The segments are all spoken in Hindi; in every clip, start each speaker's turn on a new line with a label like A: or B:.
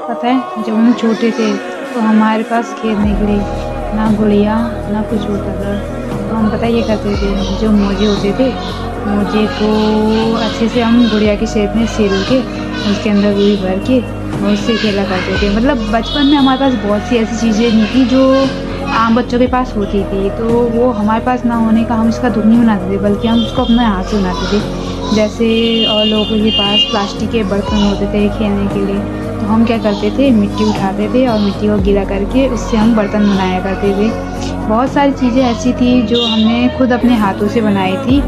A: पता है जब हम छोटे थे तो हमारे पास खेलने के लिए ना गुड़िया ना कुछ होता था। तो हम पता ये करते थे, जो मोजे होते थे, मोजे को अच्छे से हम गुड़िया की शेप में सिल के उसके अंदर रुई भर के और उससे खेला करते थे। मतलब बचपन में हमारे पास बहुत सी ऐसी चीज़ें नहीं थी जो आम बच्चों के पास होती थी, तो वो हमारे पास ना होने का हम उसका दुख नहीं मनाते थे, बल्कि हम उसको अपने हाथ से बनाते थे। जैसे और लोगों के पास प्लास्टिक के बर्तन होते थे खेलने के लिए, तो हम क्या करते थे, मिट्टी उठाते थे और मिट्टी को गीला करके उससे हम बर्तन बनाया करते थे। बहुत सारी चीज़ें ऐसी थी जो हमने खुद अपने हाथों से बनाई थी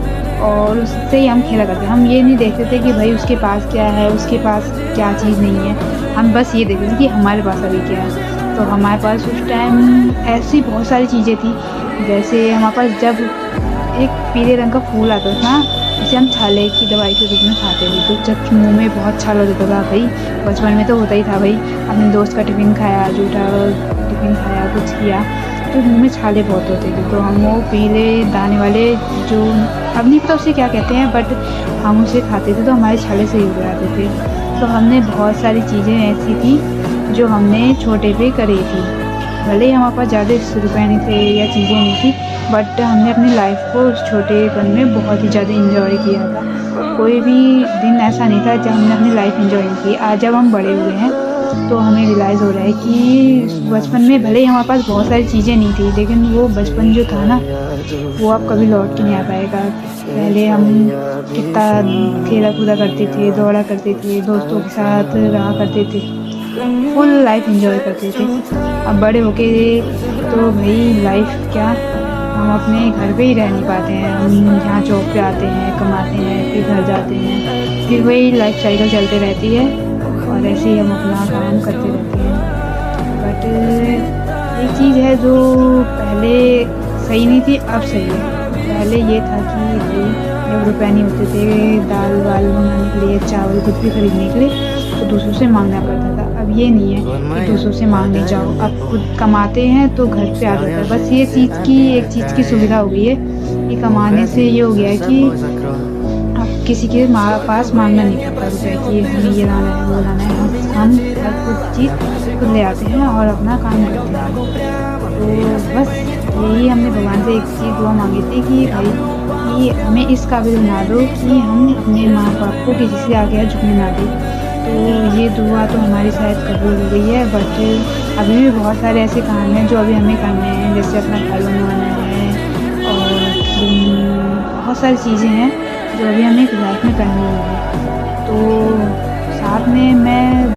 A: और उससे ही हम खेला करते। हम ये नहीं देखते थे कि भाई उसके पास क्या है, उसके पास क्या चीज़ नहीं है, हम बस ये देखते थे कि हमारे पास अभी क्या है। तो हमारे पास उस टाइम ऐसी बहुत सारी चीज़ें थी। जैसे हमारे पास जब एक पीले रंग का फूल आता था, जिसे हम छाले की दवाई के रूप में खाते थे, तो जब मुंह में बहुत छाला हो जाता था भाई, बचपन में तो होता ही था भाई, अपने दोस्त का टिफ़िन खाया, जूठा टिफ़िन खाया, कुछ किया तो मुंह में छाले बहुत होते थे। तो हम वो पीले दाने वाले, जो अब नहीं पता उसे क्या कहते हैं, बट हम उसे खाते थे तो हमारे छाले सही हो जाते थे। तो हमने बहुत सारी चीज़ें ऐसी थी जो हमने छोटे पे करी थी। भले ही हमारे पास ज़्यादा रुपए नहीं थे या चीज़ें नहीं थी, बट हमने अपनी लाइफ को उस छोटेपन में बहुत ही ज़्यादा इंजॉय किया था। कोई भी दिन ऐसा नहीं था जब हमने अपनी लाइफ इंजॉय नहीं की। आज जब हम बड़े हुए हैं तो हमें रियलाइज़ हो रहा है कि बचपन में भले ही हमारे पास बहुत सारी चीज़ें नहीं थी, लेकिन वो बचपन जो था ना, वो अब कभी लौट के नहीं आ पाएगा। पहले हम कितना खेला कूदा करते थे, दौड़ा करते थे, दोस्तों के साथ रहा करते थे, फुल लाइफ एंजॉय करते थे। अब बड़े होके तो भाई लाइफ क्या, हम अपने घर पे ही रह नहीं पाते हैं। हम यहाँ जॉब पे आते हैं, कमाते हैं, फिर घर जाते हैं, फिर वही लाइफ साइकिल चलते रहती है और ऐसे ही हम अपना काम करते रहते हैं। बट एक चीज़ है जो पहले सही नहीं थी, अब सही है। पहले ये था कि भाई जब रुपए नहीं होते थे दाल वाल बनाने के लिए, चावल कुछ भी खरीदने के लिए, तो दूसरों से मांगना पड़ता था। अब ये नहीं है कि दूसरों से मांगने जाओ, अब खुद कमाते हैं तो घर पे आ जाता है। बस ये एक चीज़ की सुविधा हो गई है कि कमाने से ये हो गया है कि अब किसी के पास मांगना नहीं पड़ता रुपये कि हमें ये लाना है, वो लाना है। हम हर कुछ चीज़ खुद ले आते हैं और अपना काम करते हैं। तो बस यही हमने भगवान से एक चीज़ दुआ मांगी थी कि भाई कि हमें इस काबिल बना दो कि हम अपने माँ बाप को किसी से आगे झुकने ना दें। तो ये दुआ तो हमारी शायद कबूल हो गई है, बट अभी भी बहुत सारे ऐसे काम हैं जो अभी हमें करने हैं, जैसे अपना घर बनवाना है और बहुत सारी चीज़ें हैं जो अभी हमें लाइफ में करनी है। तो साथ में मैं